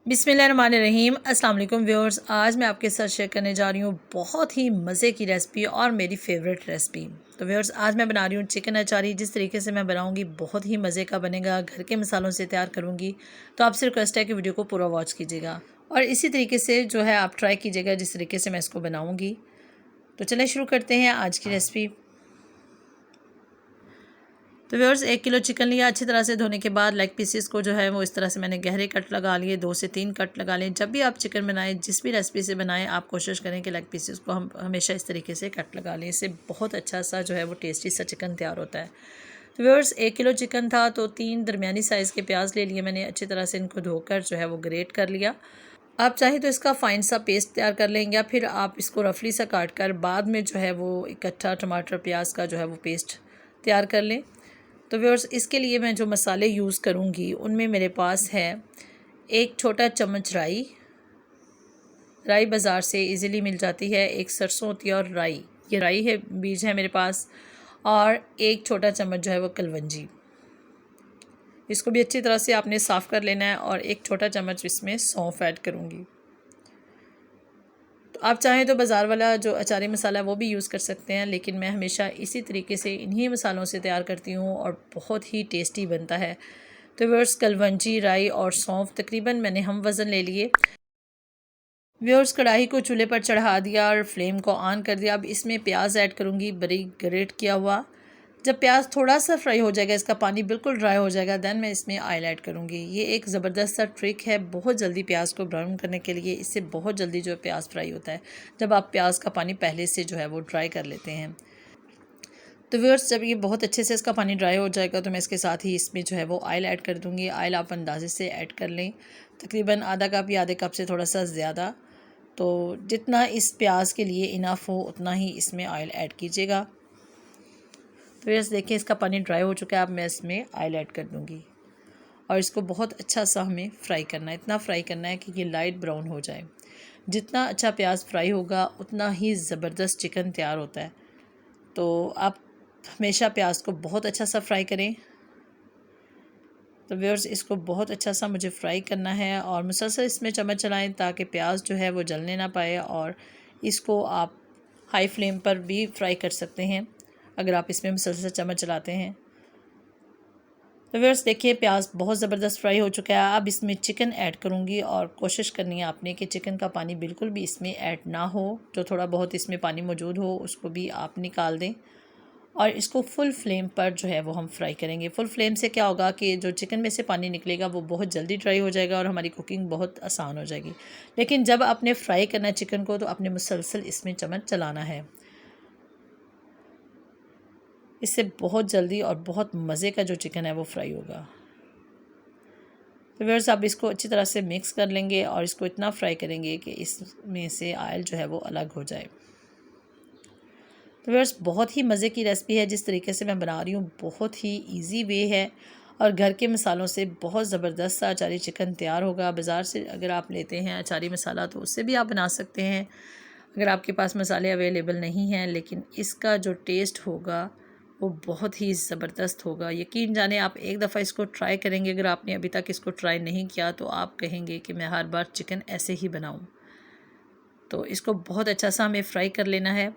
बिस्मिल्लाहिर्रहमानिर्रहीम। अस्सलाम वालेकुम व्यूअर्स, आज मैं आपके साथ शेयर करने जा रही हूँ बहुत ही मज़े की रेसिपी और मेरी फेवरेट रेसिपी। तो व्यूअर्स, आज मैं बना रही हूँ चिकन अचारी। जिस तरीके से मैं बनाऊँगी बहुत ही मज़े का बनेगा, घर के मसालों से तैयार करूँगी। तो आपसे रिक्वेस्ट है कि वीडियो को पूरा वॉच कीजिएगा और इसी तरीके से जो है आप ट्राई कीजिएगा जिस तरीके से मैं इसको बनाऊँगी। तो चलिए शुरू करते हैं आज की रेसिपी। तो व्यूअर्स, 1 किलो चिकन लिया। अच्छी तरह से धोने के बाद लेग पीसेस को जो है वो इस तरह से मैंने गहरे कट लगा लिए, 2 से 3 कट लगा लें। जब भी आप चिकन बनाएं, जिस भी रेसिपी से बनाएं, आप कोशिश करें कि लेग पीसेस को हम हमेशा इस तरीके से कट लगा लें। इससे बहुत अच्छा सा जो है वो टेस्टी सा चिकन तैयार होता है। तो व्यूअर्स, 1 किलो चिकन था तो 3 दरमियानी साइज़ के प्याज ले लिए मैंने। अच्छी तरह से इनको धोकर जो है वो ग्रेट कर लिया। आप चाहे तो इसका फ़ाइन सा पेस्ट तैयार कर लें या फिर आप इसको रफली सा काट कर बाद में जो है वो इकट्ठा टमाटर प्याज का जो है वो पेस्ट तैयार कर लें। तो व्यूअर्स, इसके लिए मैं जो मसाले यूज़ करूँगी उनमें मेरे पास है 1 छोटा चम्मच राई। राई बाज़ार से इजीली मिल जाती है। एक सरसों होती है और राई, ये राई है, बीज है मेरे पास। और 1 छोटा चम्मच जो है वो कलवंजी। इसको भी अच्छी तरह से आपने साफ़ कर लेना है। और 1 छोटा चम्मच इसमें सौंफ ऐड करूँगी। तो आप चाहें तो बाज़ार वाला जो अचारी मसाला है वो भी यूज़ कर सकते हैं, लेकिन मैं हमेशा इसी तरीके से इन्हीं मसालों से तैयार करती हूँ और बहुत ही टेस्टी बनता है। तो व्यूअर्स, कलवंजी, राई और सौंफ तकरीबन मैंने हम वज़न ले लिए। व्यूअर्स, कढ़ाई को चूल्हे पर चढ़ा दिया और फ्लेम को ऑन कर दिया। अब इसमें प्याज ऐड करूँगी, बारीक ग्रेट किया हुआ। जब प्याज थोड़ा सा फ्राई हो जाएगा, इसका पानी बिल्कुल ड्राई हो जाएगा, देन मैं इसमें ऑयल ऐड करूँगी। ये एक ज़बरदस्त सा ट्रिक है बहुत जल्दी प्याज को ब्राउन करने के लिए। इससे बहुत जल्दी जो है प्याज फ्राई होता है जब आप प्याज का पानी पहले से जो है वो ड्राई कर लेते हैं। तो व्यूअर्स, जब ये बहुत अच्छे से इसका पानी ड्राई हो जाएगा तो मैं इसके साथ ही इसमें जो है वो ऑयल ऐड कर दूँगी। ऑयल आप अंदाजे से ऐड कर लें, तकरीबन आधा कप या आधे कप से थोड़ा सा ज़्यादा। तो जितना इस प्याज के लिए इनफ हो उतना ही इसमें ऑयल ऐड कीजिएगा। तो यस, देखिए इसका पानी ड्राई हो चुका है। अब मैं इसमें ऑयल ऐड कर दूँगी और इसको बहुत अच्छा सा हमें फ्राई करना है। इतना फ्राई करना है कि ये लाइट ब्राउन हो जाए। जितना अच्छा प्याज फ्राई होगा उतना ही ज़बरदस्त चिकन तैयार होता है। तो आप हमेशा प्याज को बहुत अच्छा सा फ्राई करें। तो व्यूअर्स, इसको बहुत अच्छा सा मुझे फ्राई करना है और मुसलसल इसमें चम्मच चलाएं ताकि प्याज जो है वो जलने ना पाए। और इसको आप हाई फ्लेम पर भी फ्राई कर सकते हैं अगर आप इसमें मुसलसल चम्मच चलाते हैं। तो व्यूअर्स, देखिए प्याज बहुत ज़बरदस्त फ्राई हो चुका है। अब इसमें चिकन ऐड करूँगी और कोशिश करनी है आपने कि चिकन का पानी बिल्कुल भी इसमें ऐड ना हो। जो थोड़ा बहुत इसमें पानी मौजूद हो उसको भी आप निकाल दें और इसको फुल फ्लेम पर जो है वो हम फ्राई करेंगे। फुल फ्लेम से क्या होगा कि जो चिकन में से पानी निकलेगा वो बहुत जल्दी ड्राई हो जाएगा और हमारी कुकिंग बहुत आसान हो जाएगी। लेकिन जब आपने फ्राई करना है चिकन को तो आपने मुसलसल इसमें चम्मच चलाना है। इससे बहुत जल्दी और बहुत मज़े का जो चिकन है वो फ्राई होगा। तो व्यूअर्स, आप इसको अच्छी तरह से मिक्स कर लेंगे और इसको इतना फ्राई करेंगे कि इसमें से ऑयल जो है वो अलग हो जाए। तो व्यूअर्स, बहुत ही मज़े की रेसिपी है। जिस तरीके से मैं बना रही हूँ बहुत ही इजी वे है और घर के मसालों से बहुत ज़बरदस्त सा अचारी चिकन तैयार होगा। बाज़ार से अगर आप लेते हैं अचारी मसाला तो उससे भी आप बना सकते हैं अगर आपके पास मसाले अवेलेबल नहीं हैं, लेकिन इसका जो टेस्ट होगा वो बहुत ही ज़बरदस्त होगा। यकीन जाने, आप एक दफ़ा इसको ट्राई करेंगे। अगर आपने अभी तक इसको ट्राई नहीं किया तो आप कहेंगे कि मैं हर बार चिकन ऐसे ही बनाऊँ। तो इसको बहुत अच्छा सा हमें फ्राई कर लेना है।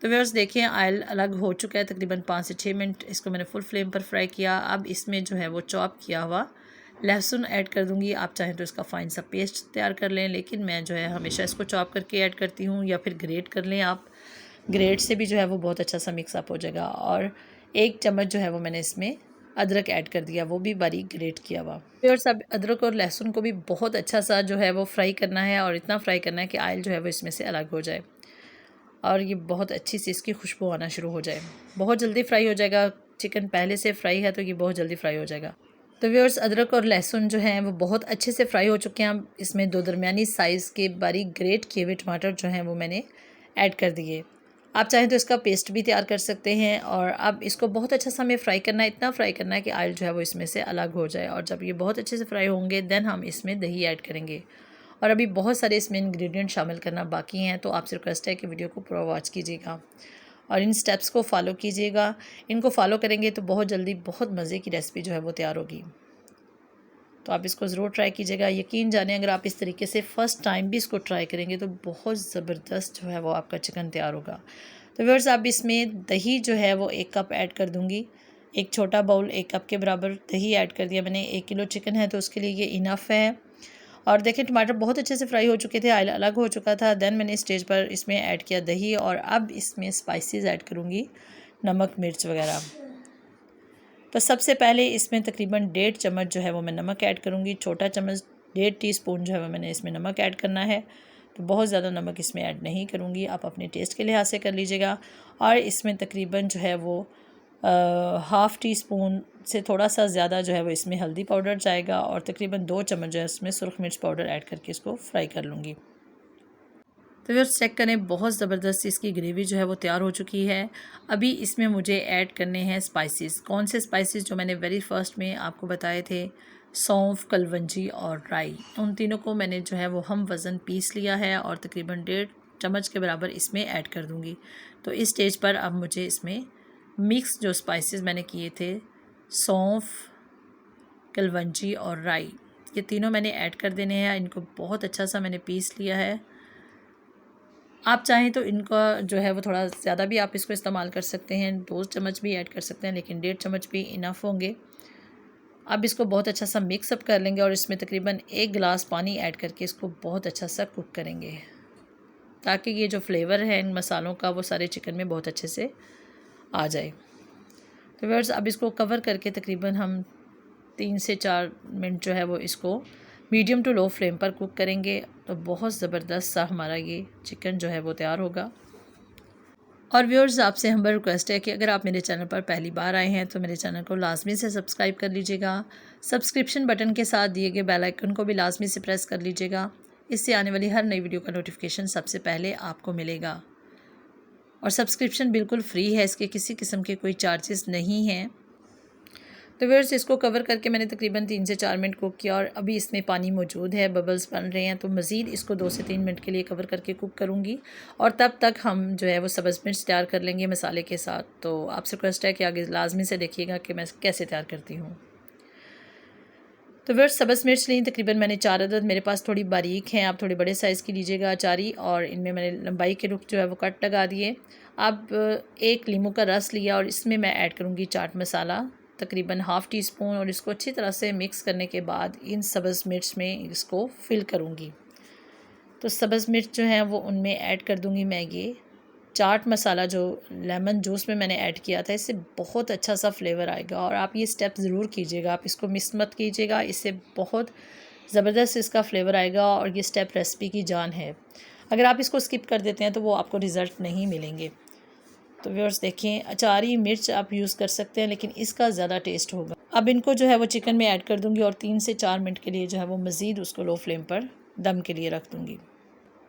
तो व्यूअर्स, देखिए ऑयल अलग हो चुका है। तकरीबन 5 से 6 मिनट इसको मैंने फुल फ्लेम पर फ्राई किया। अब इसमें जो है वो चॉप किया हुआ लहसुन ऐड कर दूंगी। आप चाहें तो इसका फ़ाइन सा पेस्ट तैयार कर लें, लेकिन मैं जो है हमेशा इसको चॉप करके ऐड करती हूँ, या फिर ग्रेट कर लें आप। ग्रेट से भी जो है वो बहुत अच्छा सा मिक्सअप हो जाएगा। और 1 चम्मच जो है वो मैंने इसमें अदरक ऐड कर दिया, वो भी बारीक ग्रेट किया हुआ। और सब अदरक और लहसुन को भी बहुत अच्छा सा जो है वो फ्राई करना है और इतना फ्राई करना है कि ऑयल जो है वो इसमें से अलग हो जाए और ये बहुत अच्छी सी इसकी खुशबू आना शुरू हो जाए। बहुत जल्दी फ्राई हो जाएगा। चिकन पहले से फ्राई है तो ये बहुत जल्दी फ्राई हो जाएगा। तो व्यूअर्स, अदरक और लहसुन जो हैं वो बहुत अच्छे से फ्राई हो चुके हैं। अब इसमें 2 दरमियानी साइज़ के बारीक ग्रेट किए हुए टमाटर जो हैं वो मैंने ऐड कर दिए। आप चाहें तो इसका पेस्ट भी तैयार कर सकते हैं। और अब इसको बहुत अच्छा सा हमें फ्राई करना है, इतना फ्राई करना है कि ऑयल जो है वो इसमें से अलग हो जाए। और जब ये बहुत अच्छे से फ्राई होंगे देन हम इसमें दही ऐड करेंगे। और अभी बहुत सारे इसमें इंग्रेडिएंट शामिल करना बाकी हैं, तो आपसे रिक्वेस्ट है कि वीडियो को पूरा वॉच कीजिएगा और इन स्टेप्स को फॉलो कीजिएगा। इनको फॉलो करेंगे तो बहुत जल्दी बहुत मज़े की रेसिपी जो है वो तैयार होगी। तो आप इसको ज़रूर ट्राई कीजिएगा। यकीन जाने अगर आप इस तरीके से फ़र्स्ट टाइम भी इसको ट्राई करेंगे तो बहुत ज़बरदस्त जो है वो आपका चिकन तैयार होगा। तो व्यूअर्स अब इसमें दही जो है वो 1 कप ऐड कर दूँगी। एक छोटा बाउल 1 कप के बराबर दही ऐड कर दिया मैंने। 1 किलो चिकन है तो उसके लिए ये इनफ है। और देखिए टमाटर बहुत अच्छे से फ्राई हो चुके थे, ऑयल अलग हो चुका था। देन मैंने स्टेज पर इसमें ऐड किया दही और अब इसमें स्पाइसेस ऐड करूँगी, नमक मिर्च वगैरह। तो सबसे पहले इसमें तकरीबन 1.5 चम्मच जो है वो मैं नमक ऐड करूँगी। छोटा चम्मच 1.5 टीस्पून जो है वो मैंने इसमें नमक ऐड करना है। तो बहुत ज़्यादा नमक इसमें ऐड नहीं करूँगी, आप अपने टेस्ट के लिहाज से कर लीजिएगा। और इसमें तकरीबन जो है वो हाफ़ टी स्पून से थोड़ा सा ज़्यादा जो है वो इसमें हल्दी पाउडर जाएगा और तकरीबन 2 चम्मच जो है इसमें सुरख मिर्च पाउडर ऐड करके इसको फ्राई कर लूँगी। तो फिर चेक करें, बहुत ज़बरदस्त इसकी ग्रेवी जो है वो तैयार हो चुकी है। अभी इसमें मुझे ऐड करने हैं स्पाइसेस। कौन से स्पाइसेस? जो मैंने वेरी फर्स्ट में आपको बताए थे, सौंफ, कलवंजी और राई। उन तीनों को मैंने जो है वो हम वज़न पीस लिया है और तकरीबन 1.5 चम्मच के बराबर इसमें ऐड कर दूँगी। तो इस स्टेज पर अब मुझे इसमें मिक्स जो स्पाइसेस मैंने किए थे, सौंफ, कलवंजी और राई, ये तीनों मैंने ऐड कर देने हैं। इनको बहुत अच्छा सा मैंने पीस लिया है। आप चाहें तो इनका जो है वो थोड़ा ज़्यादा भी आप इसको इस्तेमाल कर सकते हैं, 2 चम्मच भी ऐड कर सकते हैं, लेकिन 1.5 चम्मच भी इनफ होंगे। अब इसको बहुत अच्छा सा मिक्सअप कर लेंगे और इसमें तकरीबन 1 गिलास पानी ऐड करके इसको बहुत अच्छा सा कुक करेंगे, ताकि ये जो फ्लेवर है इन मसालों का वो सारे चिकन में बहुत अच्छे से आ जाए। तो व्यूअर्स अब इसको कवर करके तकरीबन हम 3 से 4 मिनट जो है वो इसको मीडियम टू लो फ्लेम पर कुक करेंगे। तो बहुत ज़बरदस्त सा हमारा ये चिकन जो है वो तैयार होगा। और व्यूअर्स आपसे हम्बल रिक्वेस्ट है कि अगर आप मेरे चैनल पर पहली बार आए हैं तो मेरे चैनल को लाजमी से सब्सक्राइब कर लीजिएगा। सब्सक्रिप्शन बटन के साथ दिए गए बेल आइकन को भी लाजमी से प्रेस कर लीजिएगा। इससे आने वाली हर नई वीडियो का नोटिफिकेशन सबसे पहले आपको मिलेगा। और सब्सक्रिप्शन बिल्कुल फ्री है, इसके किसी किस्म के कोई चार्जेस नहीं हैं। तो व्यूअर्स इसको कवर करके मैंने तकरीबन 3 से 4 मिनट कुक किया और अभी इसमें पानी मौजूद है, बबल्स बन रहे हैं। तो मज़ीद इसको 2 से 3 मिनट के लिए कवर करके कुक करूँगी और तब तक हम जो है वो सब्ज़ मिर्च तैयार कर लेंगे मसाले के साथ। तो आपसे रिक्वेस्ट है कि आगे लाजमी से देखिएगा कि मैं कैसे तैयार करती हूँ। तो व्यूअर्स सब्ज़ मिर्च ली तकरीबन मैंने 4 अदद, मेरे पास थोड़ी बारीक हैं, आप थोड़े बड़े साइज़ की लीजिएगा अचारी, और इनमें मैंने लंबाई के रुख जो है वो कट लगा दिए। अब 1 नींबू का रस लिया और इसमें मैं ऐड करूँगी चाट मसाला तकरीबन हाफ़ टी स्पून, और इसको अच्छी तरह से मिक्स करने के बाद इन सब्ज़ मिर्च में इसको फिल करूँगी। तो सब्ज़ मिर्च जो है वो उनमें ऐड कर दूँगी मैं ये चाट मसाला जो लेमन जूस में मैंने ऐड किया था। इससे बहुत अच्छा सा फ्लेवर आएगा और आप ये स्टेप ज़रूर कीजिएगा, आप इसको मिस मत कीजिएगा, इससे बहुत ज़बरदस्त इसका फ्लेवर आएगा और ये स्टेप रेसिपी की जान है। अगर आप इसको स्किप कर देते हैं तो वो आपको रिज़ल्ट नहीं मिलेंगे। तो व्यूअर्स देखें, अचारी मिर्च आप यूज़ कर सकते हैं लेकिन इसका ज़्यादा टेस्ट होगा। अब इनको जो है वो चिकन में ऐड कर दूँगी और 3 से 4 मिनट के लिए जो है वो मज़ीद उसको लो फ्लेम पर दम के लिए रख दूँगी।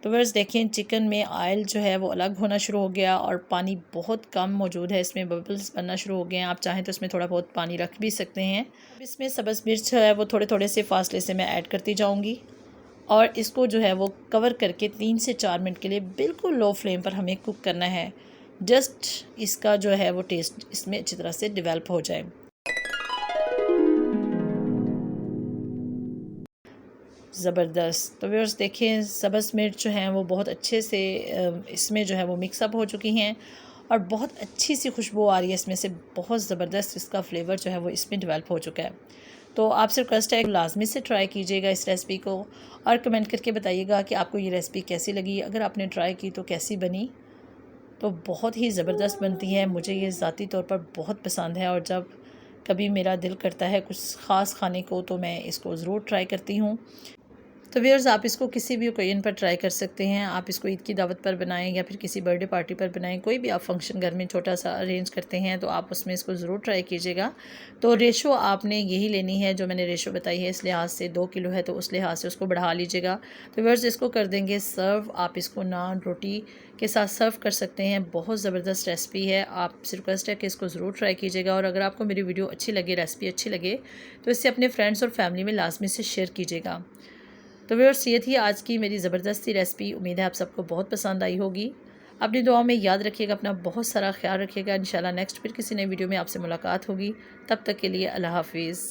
तो व्यूअर्स देखें, चिकन में ऑयल जो है वो अलग होना शुरू हो गया और पानी बहुत कम मौजूद है, इसमें बबल्स बनना शुरू हो गए हैं। आप चाहें तो इसमें थोड़ा बहुत पानी रख भी सकते हैं। अब इसमें सब्ज़ मिर्च है वो थोड़े थोड़े से फासले से मैं ऐड करती जाऊँगी और इसको जो है वो कवर करके 3 से 4 मिनट के लिए बिल्कुल लो फ्लेम पर हमें कुक करना है। जस्ट इसका जो है वो टेस्ट इसमें अच्छी तरह से डेवलप हो जाए। ज़बरदस्त। तो व्यूअर्स देखें, सब्ज़ मिर्च जो हैं वो बहुत अच्छे से इसमें जो है वो मिक्सअप हो चुकी हैं और बहुत अच्छी सी खुशबू आ रही है इसमें से, बहुत ज़बरदस्त इसका फ्लेवर जो है वो इसमें डेवलप हो चुका है। तो आपसे रिक्वेस्ट है लाजमी से ट्राई कीजिएगा इस रेसिपी को और कमेंट करके बताइएगा कि आपको ये रेसिपी कैसी लगी। अगर आपने ट्राई की तो कैसी बनी। तो बहुत ही ज़बरदस्त बनती है, मुझे ये ज़ाती तौर पर बहुत पसंद है और जब कभी मेरा दिल करता है कुछ ख़ास खाने को तो मैं इसको ज़रूर ट्राई करती हूँ। तो व्यूअर्स आप इसको किसी भी ओकेजन पर ट्राई कर सकते हैं। आप इसको ईद की दावत पर बनाएं या फिर किसी बर्थडे पार्टी पर बनाएं, कोई भी आप फंक्शन घर में छोटा सा अरेंज करते हैं तो आप उसमें इसको ज़रूर ट्राई कीजिएगा। तो रेशो आपने यही लेनी है जो मैंने रेशो बताई है, इस लिहाज से 2 किलो है तो उस लिहाज से उसको बढ़ा लीजिएगा। तो व्यूअर्स इसको कर देंगे सर्व, आप इसको नान रोटी के साथ सर्व कर सकते हैं। बहुत ज़बरदस्त रेसिपी है, आपसे रिक्वेस्ट है कि इसको ज़रूर ट्राई कीजिएगा। और अगर आपको मेरी वीडियो अच्छी लगे, रेसिपी अच्छी लगे तो इससे अपने फ्रेंड्स और फैमिली में लाजमी से शेयर कीजिएगा। तो व्यूअर्स ये थी आज की मेरी ज़बरदस्ती रेसिपी, उम्मीद है आप सबको बहुत पसंद आई होगी। अपनी दुआओं में याद रखिएगा, अपना बहुत सारा ख्याल रखिएगा। इंशाल्लाह नेक्स्ट फिर किसी नई वीडियो में आपसे मुलाकात होगी। तब तक के लिए अल्लाह हाफिज़।